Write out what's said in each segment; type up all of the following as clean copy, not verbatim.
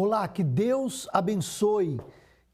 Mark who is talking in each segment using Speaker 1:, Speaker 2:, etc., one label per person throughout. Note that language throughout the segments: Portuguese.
Speaker 1: Olá, que Deus abençoe,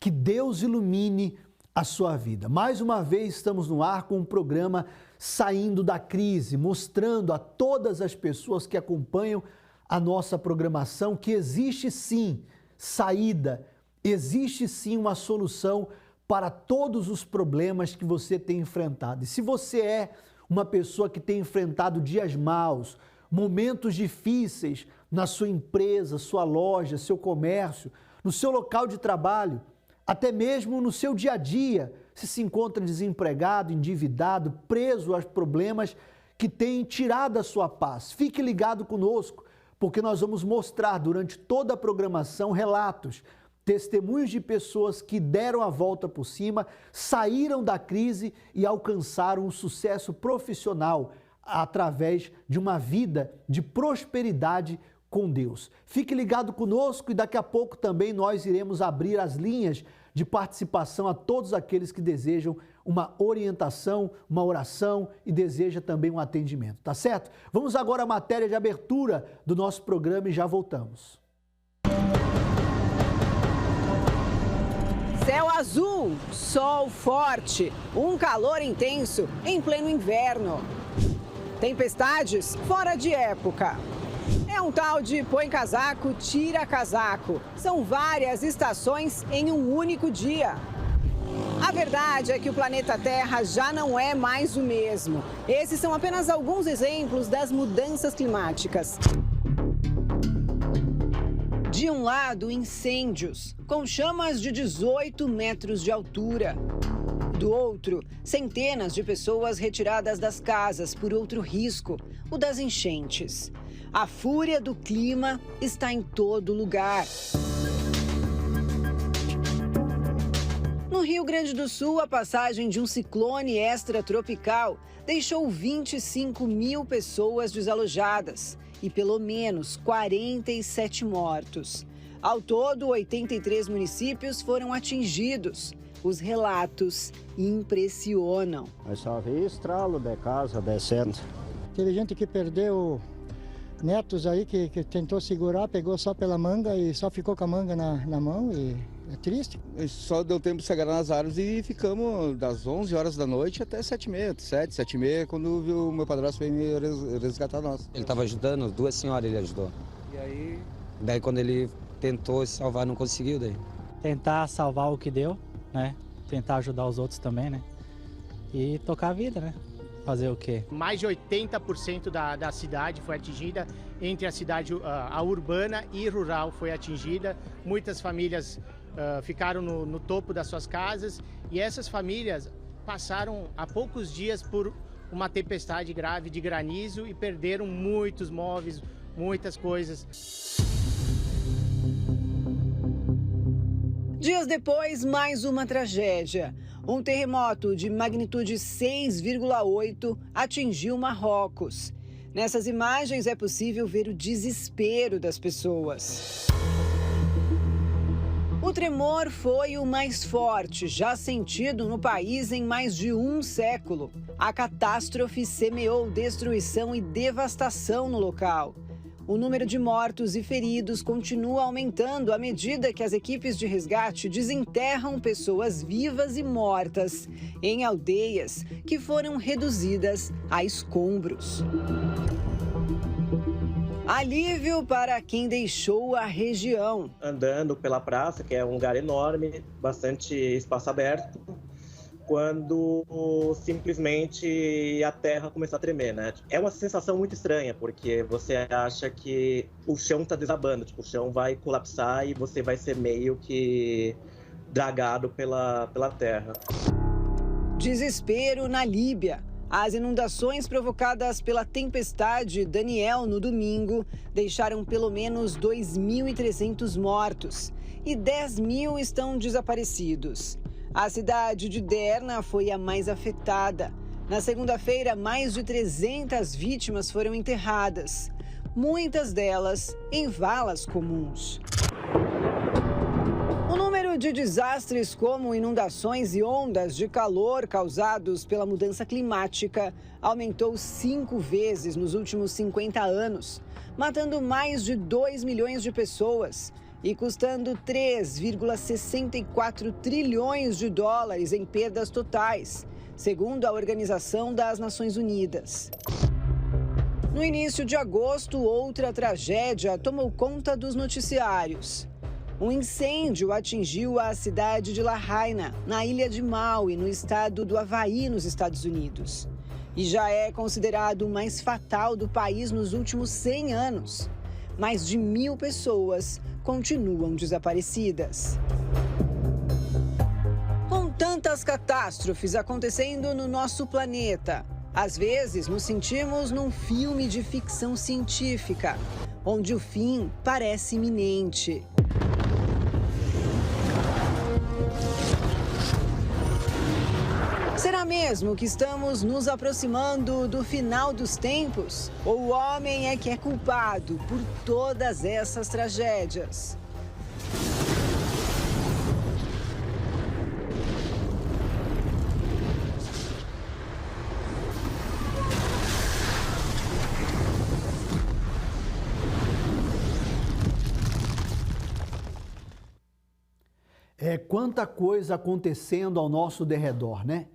Speaker 1: que Deus ilumine a sua vida. Mais uma vez estamos no ar com um programa Saindo da Crise, mostrando a todas as pessoas que acompanham a nossa programação que existe sim saída, existe sim uma solução para todos os problemas que você tem enfrentado. E se você é uma pessoa que tem enfrentado dias maus, momentos difíceis na sua empresa, sua loja, seu comércio, no seu local de trabalho, até mesmo no seu dia a dia, se encontra desempregado, endividado, preso aos problemas que têm tirado a sua paz. Fique ligado conosco, porque nós vamos mostrar durante toda a programação relatos, testemunhos de pessoas que deram a volta por cima, saíram da crise e alcançaram um sucesso profissional através de uma vida de prosperidade com Deus. Fique ligado conosco e daqui a pouco também nós iremos abrir as linhas de participação a todos aqueles que desejam uma orientação, uma oração e deseja também um atendimento, tá certo? Vamos agora à matéria de abertura do nosso programa e já voltamos.
Speaker 2: Céu azul, sol forte, um calor intenso em pleno inverno. Tempestades fora de época. É um tal de põe casaco, tira casaco. São várias estações em um único dia. A verdade é que o planeta Terra já não é mais o mesmo. Esses são apenas alguns exemplos das mudanças climáticas. De um lado, incêndios, com chamas de 18 metros de altura. Do outro, centenas de pessoas retiradas das casas por outro risco, o das enchentes. A fúria do clima está em todo lugar. No Rio Grande do Sul, a passagem de um ciclone extratropical deixou 25 mil pessoas desalojadas e pelo menos 47 mortos. Ao todo, 83 municípios foram atingidos. Os relatos impressionam.
Speaker 3: Eu só vi estralo de casa descendo.
Speaker 4: Teve gente que perdeu netos aí que tentou segurar, pegou só pela manga e só ficou com a manga na mão e é triste.
Speaker 5: Só deu tempo de se agarrar nas árvores e ficamos das 11 horas da noite até 7h30, quando o meu padrasto veio me resgatar nós.
Speaker 6: Ele estava ajudando, 2 senhoras ele ajudou.
Speaker 5: E aí?
Speaker 6: Daí quando ele tentou se salvar, não conseguiu daí.
Speaker 7: Tentar salvar o que deu, né? Tentar ajudar os outros também, né? E tocar a vida, né? Fazer o quê?
Speaker 8: Mais de 80% da cidade foi atingida, entre a cidade a urbana e rural foi atingida. Muitas famílias ficaram no topo das suas casas e essas famílias passaram há poucos dias por uma tempestade grave de granizo e perderam muitos móveis, muitas coisas.
Speaker 2: Dias depois, mais uma tragédia. Um terremoto de magnitude 6,8 atingiu Marrocos. Nessas imagens é possível ver o desespero das pessoas. O tremor foi o mais forte já sentido no país em mais de um século. A catástrofe semeou destruição e devastação no local. O número de mortos e feridos continua aumentando à medida que as equipes de resgate desenterram pessoas vivas e mortas em aldeias que foram reduzidas a escombros. Alívio para quem deixou a região.
Speaker 9: Andando pela praça, que é um lugar enorme, bastante espaço aberto, quando simplesmente a terra começou a tremer, né? É uma sensação muito estranha, porque você acha que o chão está desabando, tipo, o chão vai colapsar e você vai ser meio que dragado pela terra.
Speaker 2: Desespero na Líbia. As inundações provocadas pela tempestade Daniel no domingo deixaram pelo menos 2.300 mortos e 10 mil estão desaparecidos. A cidade de Derna foi a mais afetada. Na segunda-feira, mais de 300 vítimas foram enterradas, muitas delas em valas comuns. O número de desastres como inundações e ondas de calor causados pela mudança climática aumentou 5 vezes nos últimos 50 anos, matando mais de 2 milhões de pessoas e custando 3,64 trilhões de dólares em perdas totais, segundo a Organização das Nações Unidas. No início de agosto, outra tragédia tomou conta dos noticiários. Um incêndio atingiu a cidade de Lahaina, na ilha de Maui, no estado do Havaí, nos Estados Unidos. E já é considerado o mais fatal do país nos últimos 100 anos. Mais de 1.000 pessoas continuam desaparecidas. Com tantas catástrofes acontecendo no nosso planeta, às vezes nos sentimos num filme de ficção científica, onde o fim parece iminente. Será mesmo que estamos nos aproximando do final dos tempos? Ou o homem é que é culpado por todas essas tragédias?
Speaker 1: É quanta coisa acontecendo ao nosso derredor, né?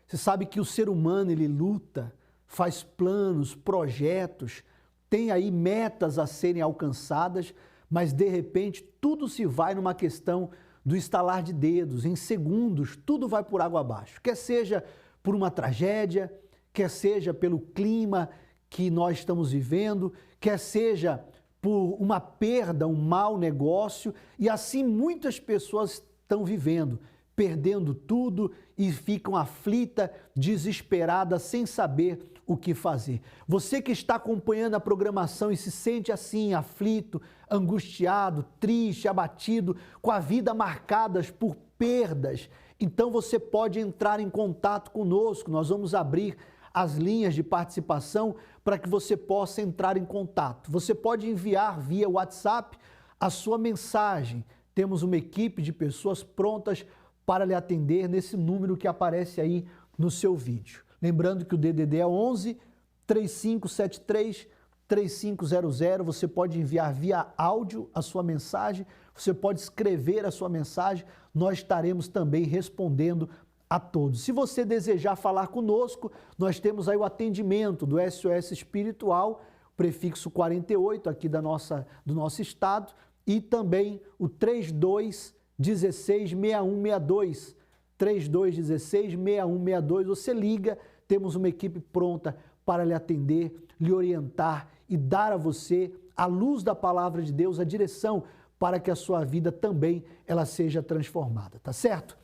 Speaker 1: Você sabe que o ser humano, ele luta, faz planos, projetos, tem aí metas a serem alcançadas, mas de repente tudo se vai numa questão do estalar de dedos, em segundos tudo vai por água abaixo. Quer seja por uma tragédia, quer seja pelo clima que nós estamos vivendo, quer seja por uma perda, um mau negócio, e assim muitas pessoas estão vivendo, perdendo tudo e ficam aflitas, desesperadas, sem saber o que fazer. Você que está acompanhando a programação e se sente assim, aflito, angustiado, triste, abatido, com a vida marcadas por perdas, então você pode entrar em contato conosco. Nós vamos abrir as linhas de participação para que você possa entrar em contato. Você pode enviar via WhatsApp a sua mensagem. Temos uma equipe de pessoas prontas para lhe atender nesse número que aparece aí no seu vídeo. Lembrando que o DDD é 11 3573 3500. Você pode enviar via áudio a sua mensagem, você pode escrever a sua mensagem, nós estaremos também respondendo a todos. Se você desejar falar conosco, nós temos aí o atendimento do SOS Espiritual, prefixo 48 aqui do nosso estado, e também o 3216-6162, 3216-6162, você liga, temos uma equipe pronta para lhe atender, lhe orientar e dar a você a luz da palavra de Deus, a direção para que a sua vida também ela seja transformada, tá certo?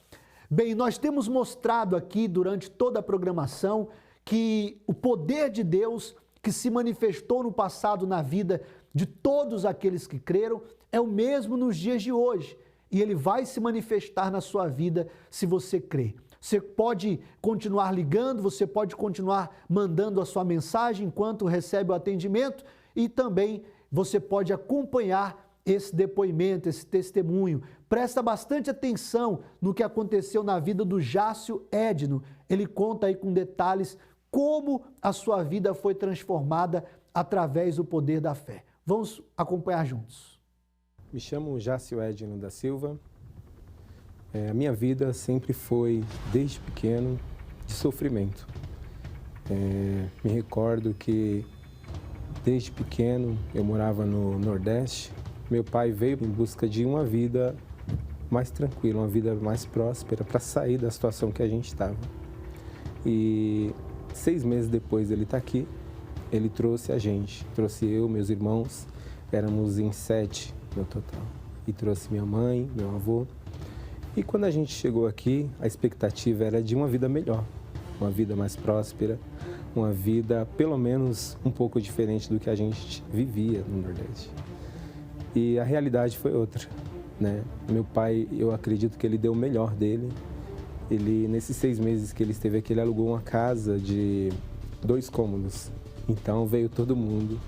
Speaker 1: Bem, nós temos mostrado aqui durante toda a programação que o poder de Deus que se manifestou no passado na vida de todos aqueles que creram é o mesmo nos dias de hoje e ele vai se manifestar na sua vida se você crer. Você pode continuar ligando, você pode continuar mandando a sua mensagem enquanto recebe o atendimento e também você pode acompanhar esse depoimento, esse testemunho. Presta bastante atenção no que aconteceu na vida do Jácio Edno. Ele conta aí com detalhes como a sua vida foi transformada através do poder da fé. Vamos acompanhar juntos.
Speaker 10: Me chamo Jácio Edno da Silva. A minha vida sempre foi, desde pequeno, de sofrimento. Me recordo que, desde pequeno, eu morava no Nordeste. Meu pai veio em busca de uma vida mais tranquila, uma vida mais próspera, para sair da situação que a gente estava. E 6 meses depois ele está aqui, ele trouxe a gente, trouxe eu, meus irmãos, éramos em 7 no total. E trouxe minha mãe, meu avô. E quando a gente chegou aqui, a expectativa era de uma vida melhor, uma vida mais próspera, uma vida pelo menos um pouco diferente do que a gente vivia no Nordeste. E a realidade foi outra, né? Meu pai, eu acredito que ele deu o melhor dele. Ele, nesses 6 meses que ele esteve aqui, ele alugou uma casa de 2 cômodos. Então veio todo mundo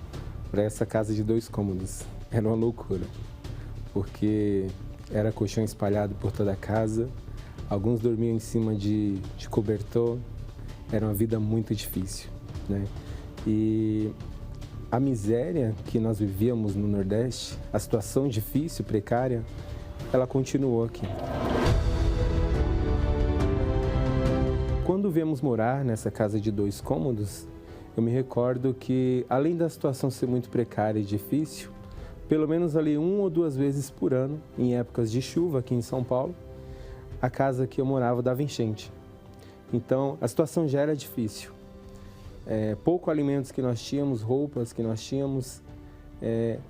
Speaker 10: para essa casa de 2 cômodos. Era uma loucura, porque era colchão espalhado por toda a casa, alguns dormiam em cima de cobertor, era uma vida muito difícil, né? E a miséria que nós vivíamos no Nordeste, a situação difícil, precária, ela continuou aqui. Quando viemos morar nessa casa de 2 cômodos, eu me recordo que, além da situação ser muito precária e difícil, pelo menos ali 1 ou 2 vezes por ano, em épocas de chuva aqui em São Paulo, a casa que eu morava dava enchente. Então, a situação já era difícil. Pouco alimentos que nós tínhamos, roupas que nós tínhamos,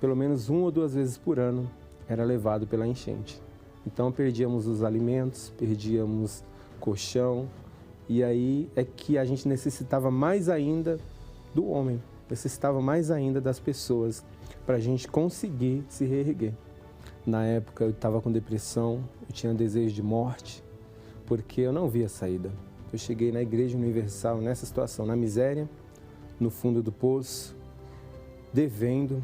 Speaker 10: pelo menos 1 ou 2 vezes por ano era levado pela enchente. Então, perdíamos os alimentos, perdíamos colchão, e aí é que a gente necessitava mais ainda do homem, necessitava mais ainda das pessoas para a gente conseguir se reerguer. Na época eu estava com depressão, eu tinha desejo de morte, porque eu não via saída. Eu cheguei na Igreja Universal nessa situação, na miséria, no fundo do poço, devendo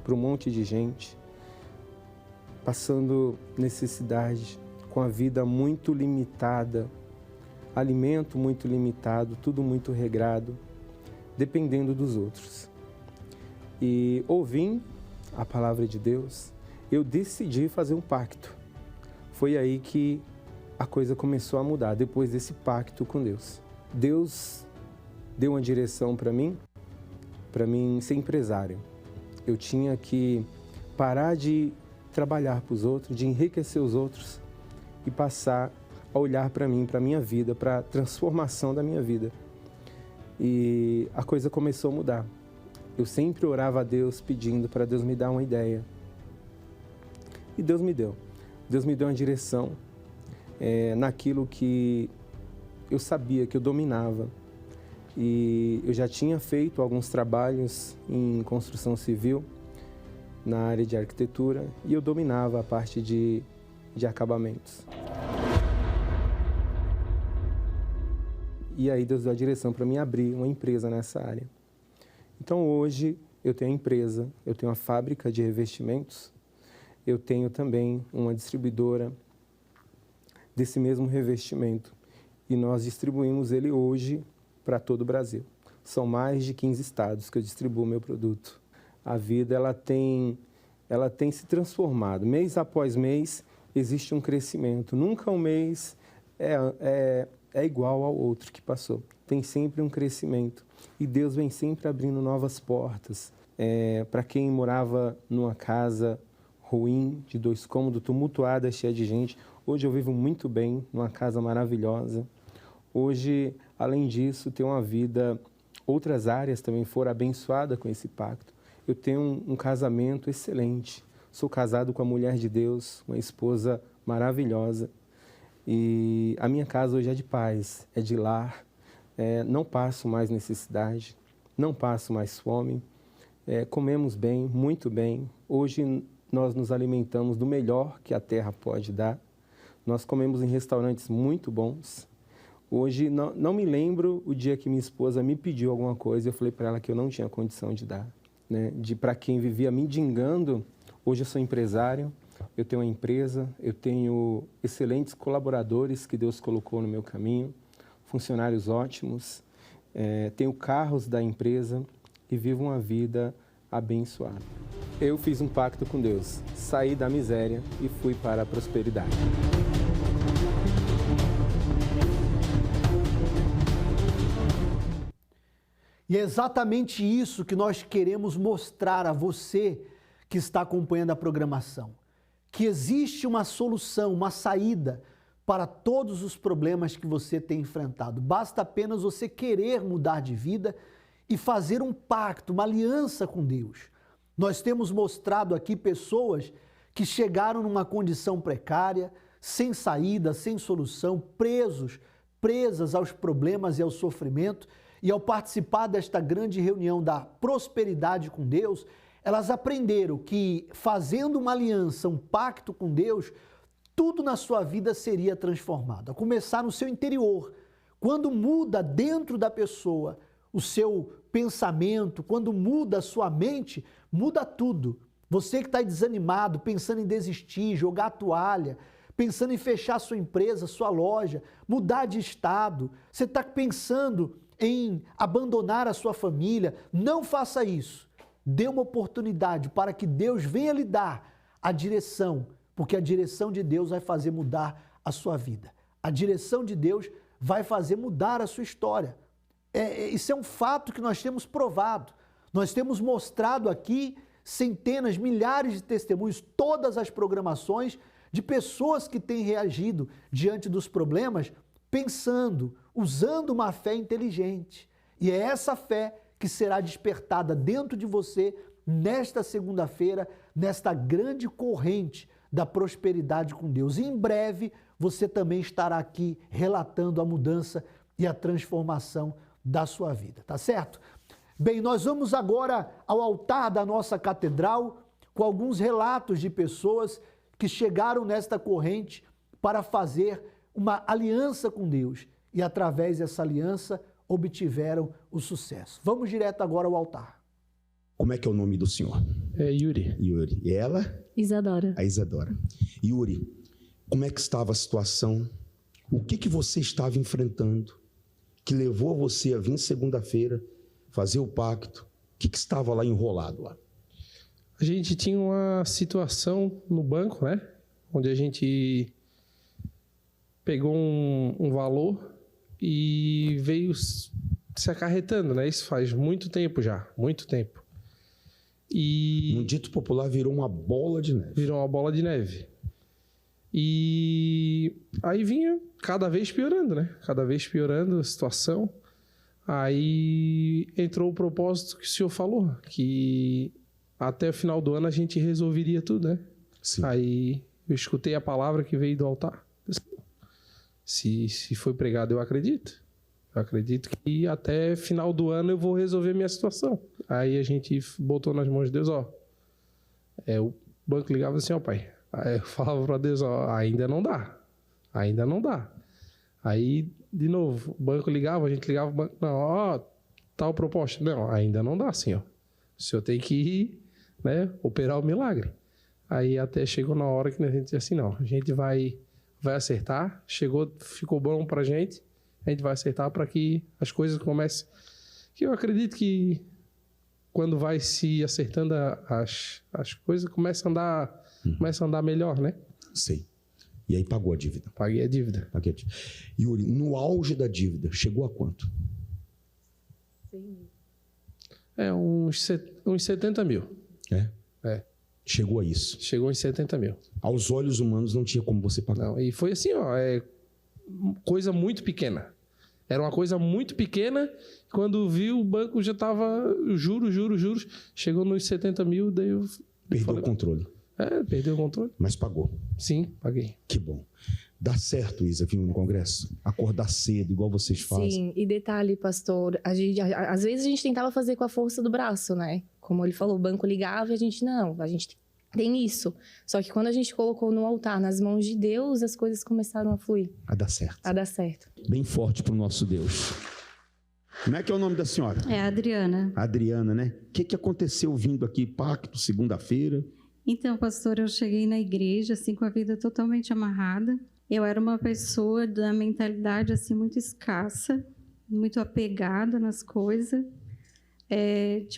Speaker 10: para um monte de gente, passando necessidade, com a vida muito limitada, alimento muito limitado, tudo muito regrado, dependendo dos outros. E ouvindo a palavra de Deus, eu decidi fazer um pacto. Foi aí que a coisa começou a mudar, depois desse pacto com Deus. Deus deu uma direção para mim ser empresário. Eu tinha que parar de trabalhar para os outros, de enriquecer os outros e passar a olhar para mim, para a minha vida, para a transformação da minha vida. E a coisa começou a mudar. Eu sempre orava a Deus pedindo para Deus me dar uma ideia. E Deus me deu. Deus me deu uma direção naquilo que eu sabia, que eu dominava. E eu já tinha feito alguns trabalhos em construção civil, na área de arquitetura, e eu dominava a parte de acabamentos. E aí Deus deu a direção para mim abrir uma empresa nessa área. Então hoje eu tenho a empresa, eu tenho uma fábrica de revestimentos, eu tenho também uma distribuidora desse mesmo revestimento e nós distribuímos ele hoje para todo o Brasil. São mais de 15 estados que eu distribuo meu produto. A vida ela tem se transformado. Mês após mês existe um crescimento. Nunca um mês é igual ao outro que passou. Tem sempre um crescimento. E Deus vem sempre abrindo novas portas. Para quem morava numa casa ruim, de 2 cômodos, tumultuada, cheia de gente, hoje eu vivo muito bem, numa casa maravilhosa. Hoje, além disso, tenho uma vida, outras áreas também foram abençoadas com esse pacto. Eu tenho um casamento excelente. Sou casado com a mulher de Deus, uma esposa maravilhosa. E a minha casa hoje é de paz, é de lar. Não passo mais necessidade, não passo mais fome. Comemos bem, muito bem. Hoje nós nos alimentamos do melhor que a terra pode dar. Nós comemos em restaurantes muito bons. Hoje não me lembro o dia que minha esposa me pediu alguma coisa, eu falei para ela que eu não tinha condição de dar. Para quem vivia mendigando, hoje eu sou empresário, eu tenho uma empresa, eu tenho excelentes colaboradores que Deus colocou no meu caminho, funcionários ótimos, tenho carros da empresa e vivo uma vida abençoada. Eu fiz um pacto com Deus, saí da miséria e fui para a prosperidade.
Speaker 1: E é exatamente isso que nós queremos mostrar a você que está acompanhando a programação. Que existe uma solução, uma saída para todos os problemas que você tem enfrentado. Basta apenas você querer mudar de vida e fazer um pacto, uma aliança com Deus. Nós temos mostrado aqui pessoas que chegaram numa condição precária, sem saída, sem solução, presas aos problemas e ao sofrimento. E ao participar desta grande reunião da prosperidade com Deus, elas aprenderam que fazendo uma aliança, um pacto com Deus, tudo na sua vida seria transformado. A começar no seu interior. Quando muda dentro da pessoa o seu pensamento, quando muda a sua mente, muda tudo. Você que está desanimado, pensando em desistir, jogar a toalha, pensando em fechar sua empresa, sua loja, mudar de estado, você está pensando em abandonar a sua família, não faça isso. dê uma oportunidade para que Deus venha lhe dar a direção, porque a direção de Deus vai fazer mudar a sua vida. A direção de Deus vai fazer mudar a sua história. Isso é um fato que nós temos provado. Nós temos mostrado aqui centenas, milhares de testemunhos, todas as programações de pessoas que têm reagido diante dos problemas, pensando, usando uma fé inteligente. E é essa fé que será despertada dentro de você nesta segunda-feira, nesta grande corrente da prosperidade com Deus. E em breve você também estará aqui relatando a mudança e a transformação da sua vida, tá certo? Bem, nós vamos agora ao altar da nossa catedral com alguns relatos de pessoas que chegaram nesta corrente para fazer uma aliança com Deus e através dessa aliança obtiveram o sucesso. Vamos direto agora ao altar.
Speaker 11: Como é que é o nome do senhor?
Speaker 12: É Yuri.
Speaker 11: Yuri. E ela?
Speaker 13: Isadora.
Speaker 11: A Isadora. Yuri, como é que estava a situação? O que você estava enfrentando que levou você a vir segunda-feira fazer o pacto? O que estava lá enrolado lá?
Speaker 12: A gente tinha uma situação no banco, né? Onde a gente pegou um valor e veio se acarretando, né? Isso faz muito tempo já, muito tempo. E
Speaker 11: um dito popular, virou uma bola de neve.
Speaker 12: Virou uma bola de neve. E aí vinha cada vez piorando, né? Cada vez piorando a situação. Aí entrou o propósito que o senhor falou, que até o final do ano a gente resolveria tudo, né?
Speaker 11: Sim.
Speaker 12: Aí eu escutei a palavra que veio do altar. Se foi pregado, eu acredito. Eu acredito que até final do ano eu vou resolver minha situação. Aí a gente botou nas mãos de Deus, ó. O banco ligava assim, ó, pai. Aí eu falava para Deus, ó, ainda não dá. Ainda não dá. Aí, de novo, o banco ligava, a gente ligava, o banco, não, ó, tal proposta. Não, ainda não dá, senhor. O senhor tem que ir, né, operar o milagre. Aí até chegou na hora que a gente disse assim, não, a gente vai acertar, ficou bom pra gente, a gente vai acertar para que as coisas comecem. Que eu acredito que quando vai se acertando as coisas, começa a andar melhor, né?
Speaker 11: Sei. E aí pagou a dívida?
Speaker 12: Paguei a dívida.
Speaker 11: Yuri, no auge da dívida, chegou a quanto?
Speaker 13: Sim.
Speaker 12: Uns 70 mil.
Speaker 11: É? Chegou a isso?
Speaker 12: Chegou em 70 mil.
Speaker 11: Aos olhos humanos não tinha como você pagar?
Speaker 12: Não, e foi assim, ó, coisa muito pequena. Era uma coisa muito pequena, quando viu o banco já estava juros, chegou nos 70 mil, daí eu...
Speaker 11: Perdeu o controle.
Speaker 12: Perdeu o controle.
Speaker 11: Mas pagou?
Speaker 12: Sim, paguei.
Speaker 11: Que bom. Dá certo, Isa, vir no congresso? Acordar cedo, igual vocês fazem?
Speaker 13: Sim, e detalhe, pastor, às vezes a gente tentava fazer com a força do braço, né? Como ele falou, o banco ligava e a gente tem isso. Só que quando a gente colocou no altar, nas mãos de Deus, as coisas começaram a fluir.
Speaker 11: A dar certo.
Speaker 13: A dar certo.
Speaker 11: Bem forte para o nosso Deus. Como é que é o nome da senhora?
Speaker 14: É a Adriana.
Speaker 11: Adriana, né? O que aconteceu vindo aqui, pacto, segunda-feira?
Speaker 14: Então, pastor, eu cheguei na igreja, assim, com a vida totalmente amarrada. Eu era uma pessoa da mentalidade, assim, muito escassa, muito apegada nas coisas.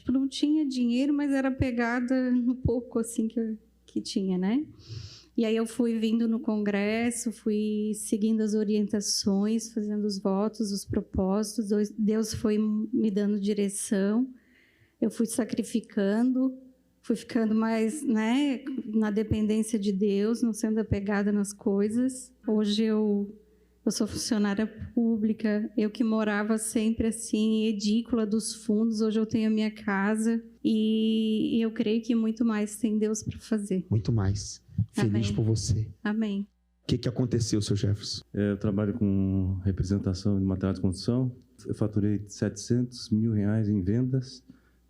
Speaker 14: Não tinha dinheiro, mas era apegada no pouco, assim, que tinha, né? E aí eu fui vindo no congresso, fui seguindo as orientações, fazendo os votos, os propósitos. Deus foi me dando direção. Eu fui sacrificando, fui ficando mais, né, na dependência de Deus, não sendo apegada nas coisas. Hoje eu sou funcionária pública, eu que morava sempre assim, edícula dos fundos, hoje eu tenho a minha casa e eu creio que muito mais tem Deus para fazer.
Speaker 11: Muito mais. Feliz por você.
Speaker 14: Amém.
Speaker 11: O que aconteceu, seu Jefferson?
Speaker 15: Eu trabalho com representação de material de construção. Eu faturei R$700 mil em vendas,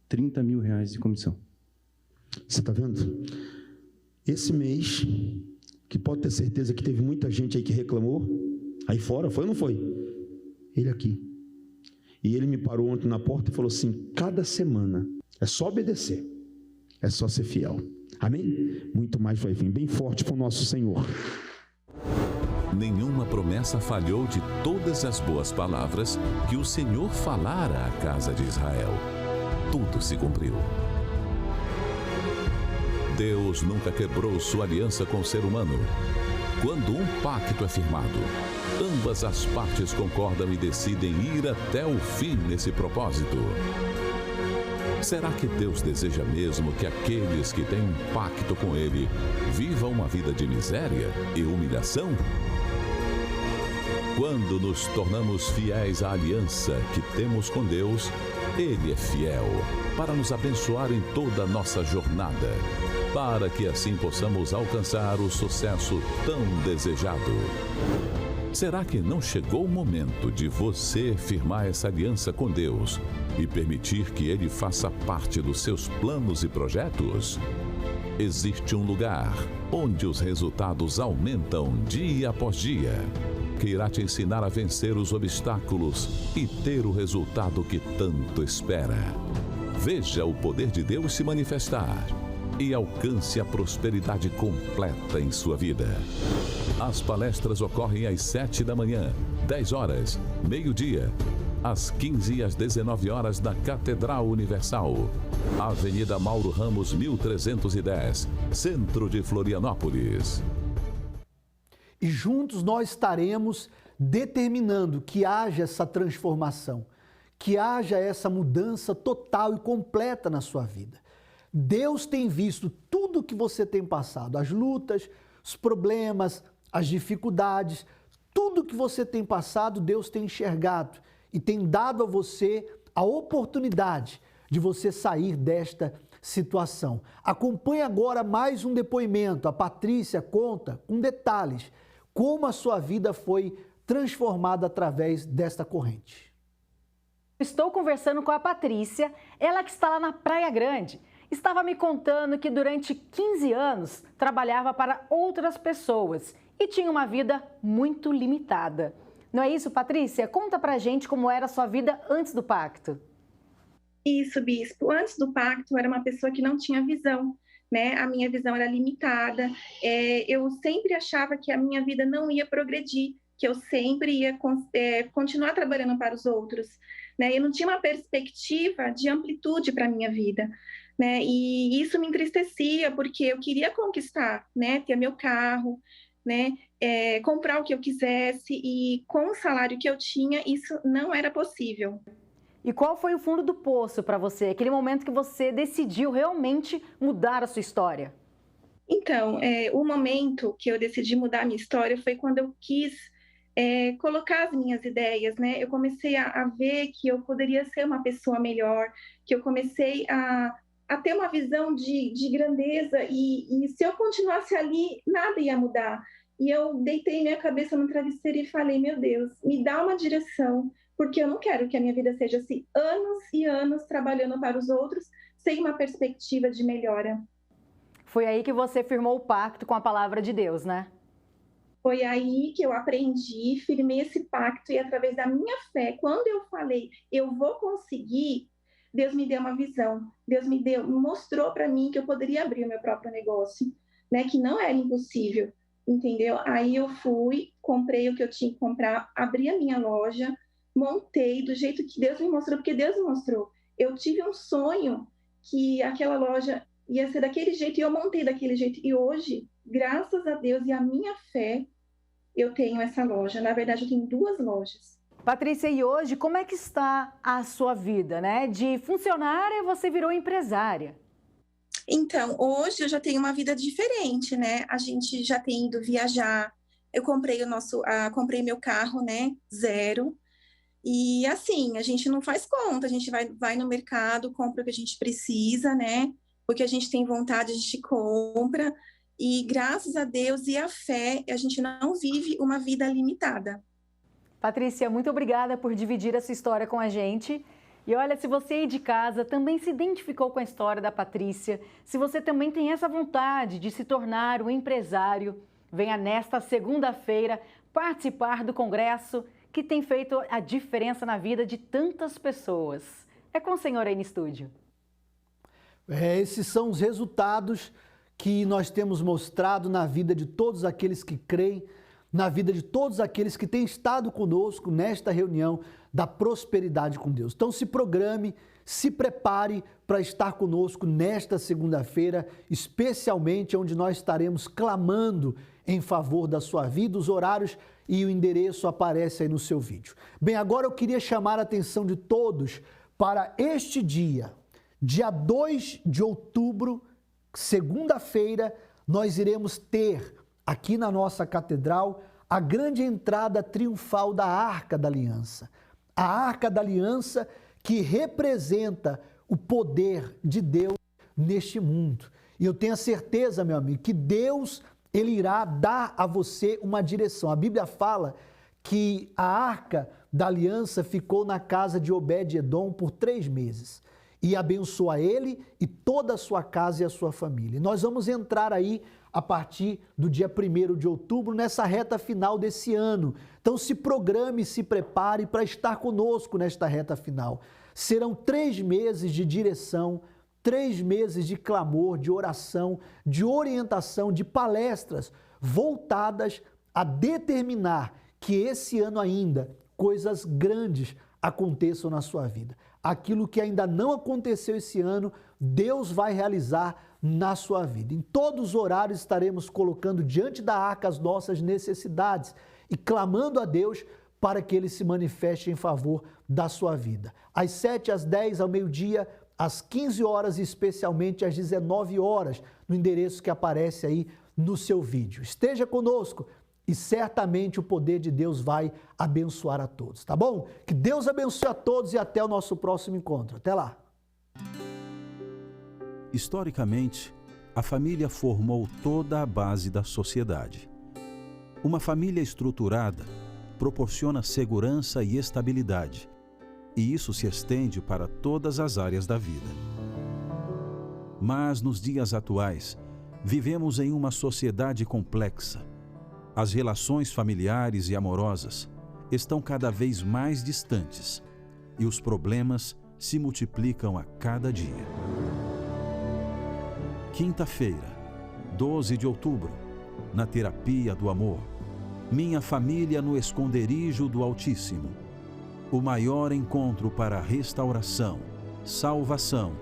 Speaker 15: R$30 mil de comissão.
Speaker 11: Você está vendo? Esse mês, que pode ter certeza que teve muita gente aí que reclamou, aí fora, foi ou não foi? Ele aqui. E ele me parou ontem na porta e falou assim, cada semana, é só obedecer, é só ser fiel. Amém? Muito mais vai vir, bem forte para o nosso Senhor.
Speaker 16: Nenhuma promessa falhou de todas as boas palavras que o Senhor falara à casa de Israel. Tudo se cumpriu. Deus nunca quebrou sua aliança com o ser humano. Quando um pacto é firmado, ambas as partes concordam e decidem ir até o fim nesse propósito. Será que Deus deseja mesmo que aqueles que têm um pacto com Ele vivam uma vida de miséria e humilhação? Quando nos tornamos fiéis à aliança que temos com Deus, Ele é fiel para nos abençoar em toda a nossa jornada, para que assim possamos alcançar o sucesso tão desejado. Será que não chegou o momento de você firmar essa aliança com Deus e permitir que Ele faça parte dos seus planos e projetos? Existe um lugar onde os resultados aumentam dia após dia, que irá te ensinar a vencer os obstáculos e ter o resultado que tanto espera. Veja o poder de Deus se manifestar e alcance a prosperidade completa em sua vida. As palestras ocorrem às 7 da manhã, 10 horas, meio-dia, às 15 e às 19 horas na Catedral Universal, Avenida Mauro Ramos, 1310, Centro de Florianópolis.
Speaker 1: E juntos nós estaremos determinando que haja essa transformação, que haja essa mudança total e completa na sua vida. Deus tem visto tudo o que você tem passado, as lutas, os problemas, as dificuldades, tudo que você tem passado, Deus tem enxergado e tem dado a você a oportunidade de você sair desta situação. Acompanhe agora mais um depoimento. A Patrícia conta com detalhes como a sua vida foi transformada através desta corrente.
Speaker 17: Estou conversando com a Patrícia, ela que está lá na Praia Grande. Estava me contando que durante 15 anos trabalhava para outras pessoas e tinha uma vida muito limitada. Não é isso, Patrícia? Conta pra gente como era a sua vida antes do pacto.
Speaker 18: Isso, Bispo. Antes do pacto, eu era uma pessoa que não tinha visão, né? A minha visão era limitada. Eu sempre achava que a minha vida não ia progredir, que eu sempre ia continuar trabalhando para os outros, né? Eu não tinha uma perspectiva de amplitude para a minha vida, né? E isso me entristecia, porque eu queria conquistar, né? Ter meu carro, né? Comprar o que eu quisesse, e com o salário que eu tinha, isso não era possível.
Speaker 17: E qual foi o fundo do poço para você? Aquele momento que você decidiu realmente mudar a sua história?
Speaker 18: Então, o momento que eu decidi mudar a minha história foi quando eu quis colocar as minhas ideias, né? Eu comecei a ver que eu poderia ser uma pessoa melhor, que eu comecei a ter uma visão de grandeza, e se eu continuasse ali, nada ia mudar. E eu deitei minha cabeça no travesseiro e falei, meu Deus, me dá uma direção, porque eu não quero que a minha vida seja assim, anos e anos trabalhando para os outros, sem uma perspectiva de melhora.
Speaker 17: Foi aí que você firmou o pacto com a palavra de Deus, né?
Speaker 18: Foi aí que eu aprendi, firmei esse pacto, e através da minha fé, quando eu falei, eu vou conseguir, Deus me deu uma visão, Deus mostrou para mim que eu poderia abrir o meu próprio negócio, né? Que não era impossível, entendeu? Aí eu fui, comprei o que eu tinha que comprar, abri a minha loja, montei do jeito que Deus me mostrou, porque Deus me mostrou. Eu tive um sonho que aquela loja ia ser daquele jeito, e eu montei daquele jeito. E hoje, graças a Deus e a minha fé, eu tenho essa loja. Na verdade, eu tenho 2 lojas.
Speaker 17: Patrícia, e hoje, como é que está a sua vida, né? De funcionária, você virou empresária.
Speaker 18: Então, hoje eu já tenho uma vida diferente, né? A gente já tem ido viajar. Eu comprei comprei meu carro, né? 0. E assim, a gente não faz conta, a gente vai no mercado, compra o que a gente precisa, né? O que a gente tem vontade, a gente compra. E graças a Deus e a fé, a gente não vive uma vida limitada.
Speaker 17: Patrícia, muito obrigada por dividir essa história com a gente. E olha, se você aí de casa também se identificou com a história da Patrícia, se você também tem essa vontade de se tornar um empresário, venha nesta segunda-feira participar do congresso que tem feito a diferença na vida de tantas pessoas. É com o senhor aí no estúdio.
Speaker 1: Esses são os resultados que nós temos mostrado na vida de todos aqueles que creem, na vida de todos aqueles que têm estado conosco nesta reunião da prosperidade com Deus. Então se programe, se prepare para estar conosco nesta segunda-feira, especialmente onde nós estaremos clamando em favor da sua vida. Os horários e o endereço aparecem aí no seu vídeo. Bem, agora eu queria chamar a atenção de todos para este dia, dia 2 de outubro, segunda-feira, nós iremos ter aqui na nossa catedral a grande entrada triunfal da Arca da Aliança. A Arca da Aliança que representa o poder de Deus neste mundo. E eu tenho a certeza, meu amigo, que Deus, Ele irá dar a você uma direção. A Bíblia fala que a Arca da Aliança ficou na casa de Obed-Edom por 3 meses. E abençoa ele e toda a sua casa e a sua família. E nós vamos entrar aí a partir do dia 1º de outubro, nessa reta final desse ano. Então se programe, se prepare para estar conosco nesta reta final. Serão 3 meses de direção, 3 meses de clamor, de oração, de orientação, de palestras voltadas a determinar que esse ano ainda coisas grandes aconteçam na sua vida. Aquilo que ainda não aconteceu esse ano, Deus vai realizar na sua vida. Em todos os horários estaremos colocando diante da arca as nossas necessidades e clamando a Deus para que Ele se manifeste em favor da sua vida. Às 7, às 10, ao meio-dia, às 15 horas e especialmente às 19 horas, no endereço que aparece aí no seu vídeo. Esteja conosco e certamente o poder de Deus vai abençoar a todos, tá bom? Que Deus abençoe a todos e até o nosso próximo encontro. Até lá!
Speaker 19: Historicamente, a família formou toda a base da sociedade. Uma família estruturada proporciona segurança e estabilidade, e isso se estende para todas as áreas da vida. Mas, nos dias atuais, vivemos em uma sociedade complexa. As relações familiares e amorosas estão cada vez mais distantes e os problemas se multiplicam a cada dia. Quinta-feira, 12 de outubro, na Terapia do Amor, Minha Família no Esconderijo do Altíssimo, o maior encontro para restauração, salvação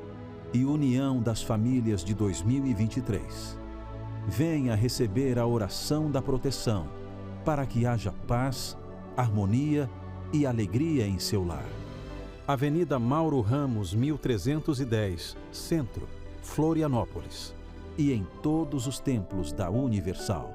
Speaker 19: e união das famílias de 2023. Venha receber a oração da proteção, para que haja paz, harmonia e alegria em seu lar. Avenida Mauro Ramos, 1310, Centro, Florianópolis. E em todos os templos da Universal.